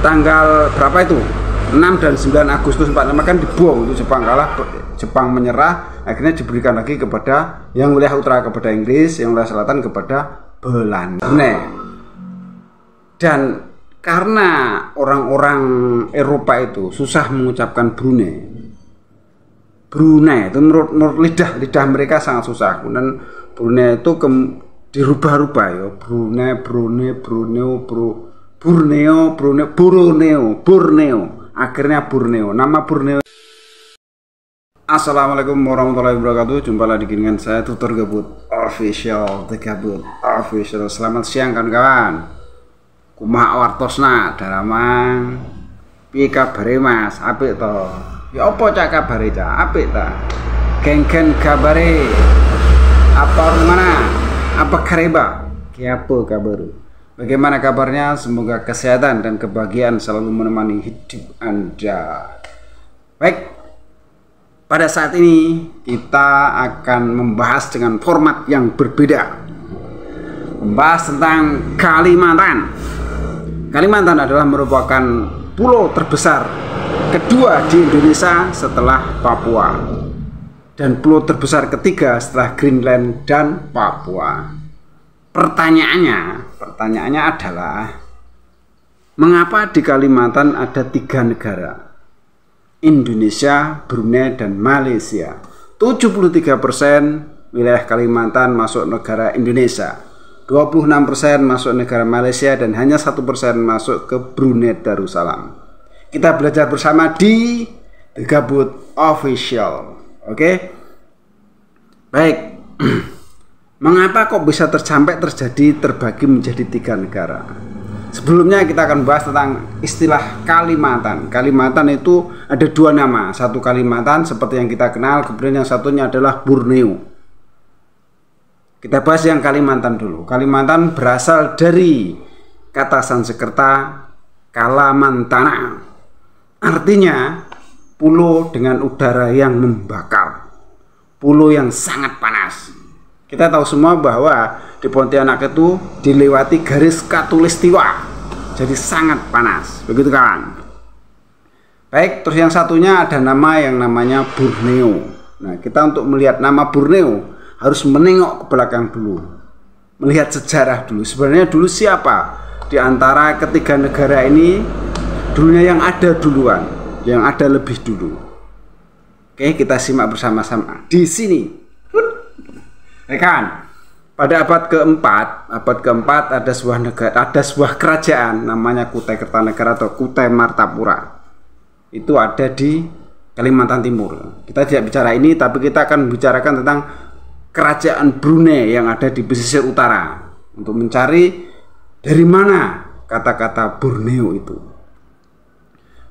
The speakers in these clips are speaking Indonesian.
tanggal berapa itu? 6 dan 9 Agustus 45 kan dibuang itu, Jepang kalah, Jepang menyerah, akhirnya diberikan lagi kepada yang wilayah utara kepada Inggris, yang wilayah selatan kepada Belanda. Dan karena orang-orang Eropa itu susah mengucapkan Brunei itu menurut lidah mereka sangat susah. Kemudian Brunei itu dirubah-rubah ya, Borneo, akhirnya Borneo. Nama Borneo. Assalamualaikum warahmatullahi wabarakatuh. Jumpa lagi dengan saya Tutor Gabut Official, The Gabut Official. Selamat siang kawan-kawan. Kumaha wartosna dalamang piye kabare Mas? Apik to? Ya apa cak kabare cak? Apik ta? Geng-geng kabare. Apa mana? Apa kareba? Ki apa kabar? Bagaimana kabarnya? Semoga kesehatan dan kebahagiaan selalu menemani hidup Anda. Baik, pada saat ini kita akan membahas dengan format yang berbeda. Membahas tentang Kalimantan. Kalimantan adalah merupakan pulau terbesar kedua di Indonesia setelah Papua, dan pulau terbesar ketiga setelah Greenland dan Papua. Pertanyaannya adalah, mengapa di Kalimantan ada 3 negara? Indonesia, Brunei, dan Malaysia. 73% wilayah Kalimantan masuk negara Indonesia, 26% masuk negara Malaysia, dan hanya 1% masuk ke Brunei Darussalam. Kita belajar bersama di The Gabut Official. Oke? Baik. Mengapa kok bisa terjadi terbagi menjadi 3 negara? Sebelumnya kita akan bahas tentang istilah Kalimantan. Kalimantan itu ada 2 nama. Satu Kalimantan seperti yang kita kenal, kemudian yang satunya adalah Borneo. Kita bahas yang Kalimantan dulu. Kalimantan berasal dari kata Sanskerta Kalamantana. Artinya pulau dengan udara yang membakar, pulau yang sangat panas. Kita tahu semua bahwa di Pontianak itu dilewati garis khatulistiwa, jadi sangat panas. Begitu kawan. Baik, terus yang satunya ada nama yang namanya Borneo. Nah, kita untuk melihat nama Borneo harus menengok ke belakang dulu, melihat sejarah dulu. Sebenarnya dulu siapa di antara ketiga negara ini dulunya yang ada duluan, yang ada lebih dulu? Oke, kita simak bersama-sama di sini. Kan, pada abad keempat ada sebuah kerajaan namanya Kutai Kertanegara atau Kutai Martapura. Itu ada di Kalimantan Timur. Kita tidak bicara ini, tapi kita akan bicarakan tentang kerajaan Brunei yang ada di pesisir utara, untuk mencari dari mana kata-kata Borneo itu.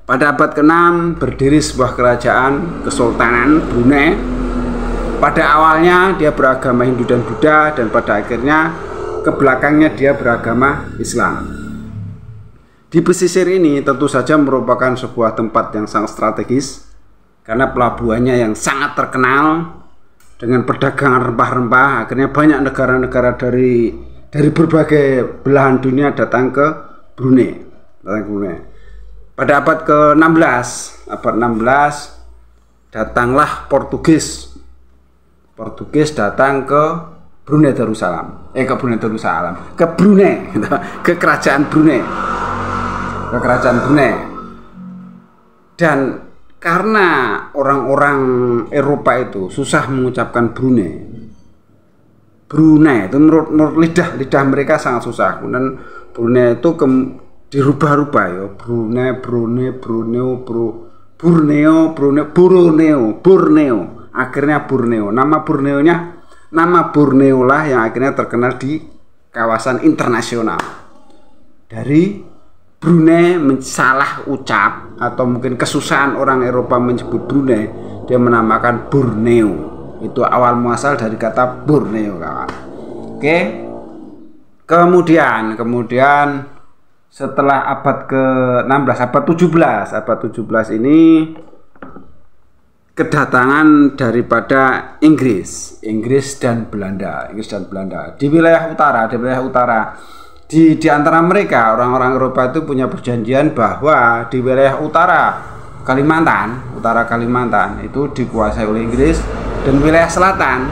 Pada abad ke-6 berdiri sebuah kerajaan Kesultanan Brunei. Pada awalnya dia beragama Hindu dan Buddha, dan pada akhirnya ke belakangnya dia beragama Islam. Di pesisir ini tentu saja merupakan sebuah tempat yang sangat strategis karena pelabuhannya yang sangat terkenal dengan perdagangan rempah-rempah. Akhirnya banyak negara-negara dari berbagai belahan dunia datang ke Brunei. Pada abad ke-16, datanglah Portugis datang ke Brunei Darussalam. Ke kerajaan Brunei. Dan karena orang-orang Eropa itu susah mengucapkan Brunei itu menurut lidah mereka sangat susah. Kemudian Brunei itu dirubah-rubah ya, Borneo, akhirnya Borneo. Nama Borneo lah yang akhirnya terkenal di kawasan internasional. Dari Brunei salah ucap atau mungkin kesusahan orang Eropa menyebut Brunei, dia menamakan Borneo. Itu awal muasal dari kata Borneo, kawan. Oke. Kemudian setelah abad ke-16, abad 17 ini kedatangan daripada Inggris dan Belanda di wilayah utara di antara mereka orang-orang Eropa itu punya perjanjian bahwa di wilayah utara Kalimantan itu dikuasai oleh Inggris dan wilayah selatan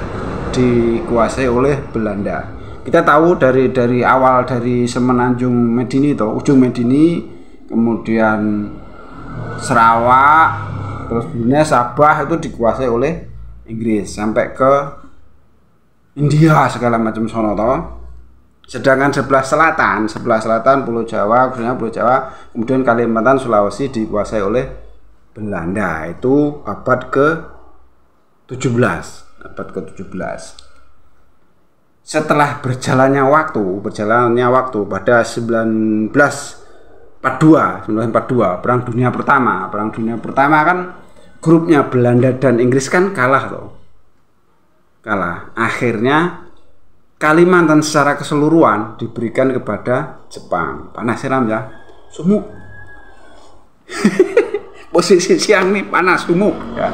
dikuasai oleh Belanda. Kita tahu dari awal dari Semenanjung Medini itu, ujung Medini, kemudian Sarawak, terus Brunei, Sabah itu dikuasai oleh Inggris sampai ke India segala macam sono toh. Sedangkan sebelah selatan Pulau Jawa, khususnya Pulau Jawa, kemudian Kalimantan, Sulawesi dikuasai oleh Belanda. Itu abad ke-17. Setelah berjalannya waktu pada 1942, Perang Dunia Pertama kan grupnya Belanda dan Inggris kan kalah. Akhirnya Kalimantan secara keseluruhan diberikan kepada Jepang. Panas Ram ya, sumuk. Posisi siang nih panas sumuk ya.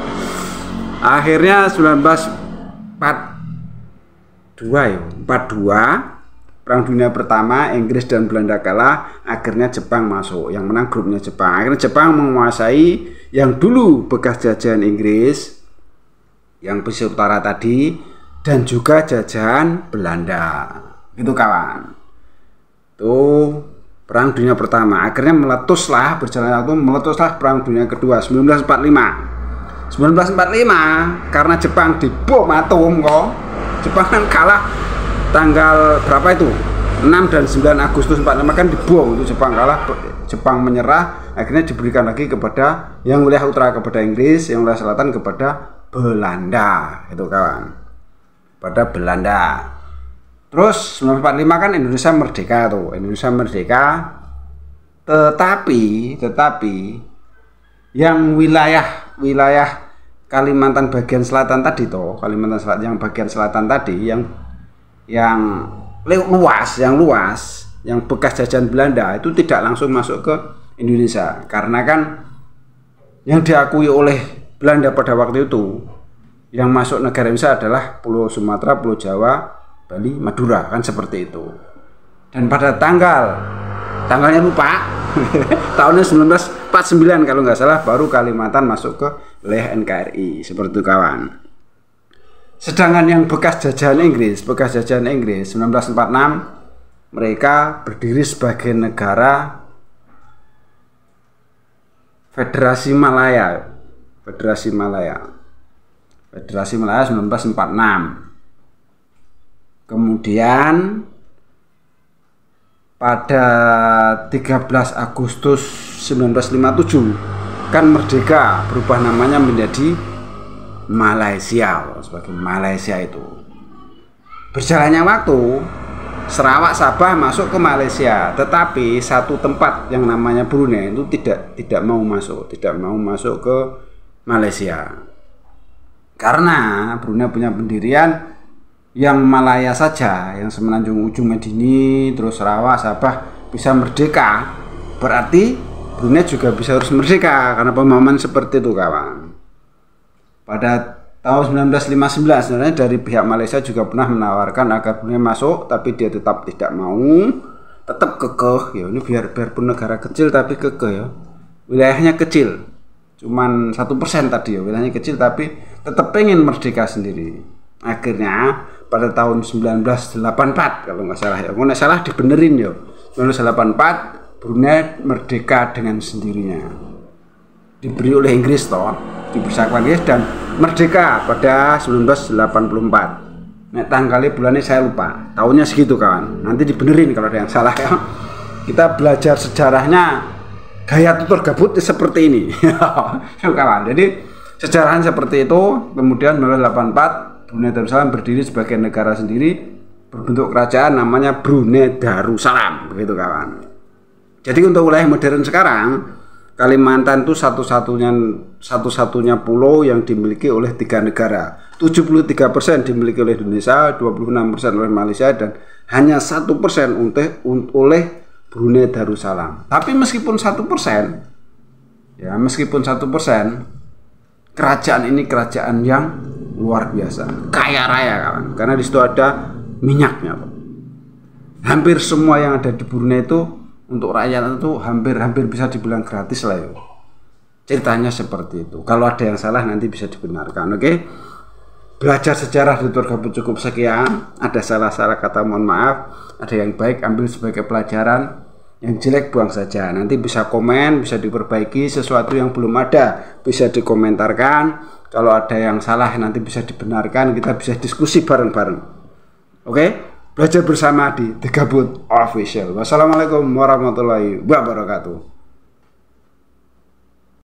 Akhirnya 1942 Perang Dunia Pertama, Inggris dan Belanda kalah, akhirnya Jepang masuk. Yang menang grupnya Jepang. Akhirnya Jepang menguasai yang dulu bekas jajahan Inggris, yang pesisir utara tadi, dan juga jajahan Belanda. Itu kawan. Itu Perang Dunia Pertama. Akhirnya meletuslah Perang Dunia Kedua 1945. Karena Jepang dibom atom kok. Jepang kan kalah tanggal berapa itu? 6 dan 9 Agustus 45 kan dibom itu, Jepang kalah. Jepang menyerah, akhirnya diberikan lagi kepada yang wilayah utara kepada Inggris, yang wilayah selatan kepada Belanda. Itu kawan. Pada Belanda. Terus 1945 kan Indonesia merdeka. Tetapi yang wilayah Kalimantan bagian selatan tadi yang bagian selatan tadi yang luas, yang bekas jajahan Belanda itu tidak langsung masuk ke Indonesia, karena kan yang diakui oleh Belanda pada waktu itu yang masuk negara Indonesia adalah Pulau Sumatera, Pulau Jawa, Bali, Madura, kan seperti itu. Dan pada tanggalnya lupa, tahunnya 1949 kalau nggak salah, baru Kalimantan masuk ke wilayah NKRI, seperti itu kawan. Sedangkan yang bekas jajahan Inggris 1946, mereka berdiri sebagai negara Federasi Malaya 1946. Kemudian pada 13 Agustus 1957 kan merdeka, berubah namanya menjadi Malaysia, sebagai Malaysia itu. Berjalannya waktu, Sarawak, Sabah masuk ke Malaysia, tetapi satu tempat yang namanya Brunei itu tidak mau masuk ke Malaysia. Karena Brunei punya pendirian yang Malaya saja, yang Semenanjung ujung Medini, terus Sarawak, Sabah bisa merdeka, berarti Brunei juga bisa harus merdeka, karena pemahaman seperti itu kawan. Pada tahun 1959 sebenarnya dari pihak Malaysia juga pernah menawarkan agar Brunei masuk, tapi dia tetap tidak mau, tetap kekeh. Ya ini biarpun negara kecil tapi kekeh ya, wilayahnya kecil. Cuman 1% tadi ya, wilayahnya kecil tapi tetap pengen merdeka sendiri. Akhirnya pada tahun 1984 kalau nggak salah ya, kalau nggak salah dibenerin ya, 1984 Brunei merdeka dengan sendirinya, diberi oleh Inggris toh, dibersahkan Inggris dan merdeka pada 1984. Nah tanggalnya bulannya saya lupa, tahunnya segitu kawan, nanti dibenerin kalau ada yang salah ya. Kita belajar sejarahnya gaya tutur gabut seperti ini kawan. Jadi sejarahnya seperti itu. Kemudian 1984 Brunei Darussalam berdiri sebagai negara sendiri, berbentuk kerajaan namanya Brunei Darussalam, begitu kawan. Jadi untuk wilayah modern sekarang, Kalimantan itu satu-satunya pulau yang dimiliki oleh 3 negara. 73% dimiliki oleh Indonesia, 26% oleh Malaysia, dan hanya 1% oleh Brunei Darussalam. Tapi meskipun 1%, kerajaan ini kerajaan yang luar biasa, kaya raya kawan, karena di situ ada minyaknya. hampir semua yang ada di Brunei itu untuk rakyat itu hampir bisa dibilang gratis lah ya. Ceritanya seperti itu. Kalau ada yang salah nanti bisa dibenarkan. Oke. Belajar sejarah di Turgabut cukup sekian. Ada salah-salah kata mohon maaf. Ada yang baik ambil sebagai pelajaran. Yang jelek buang saja. Nanti bisa komen, bisa diperbaiki. Sesuatu yang belum ada bisa dikomentarkan. Kalau ada yang salah nanti bisa dibenarkan. Kita bisa diskusi bareng-bareng. Oke? Belajar bersama di Turgabut Official. Wassalamualaikum warahmatullahi wabarakatuh.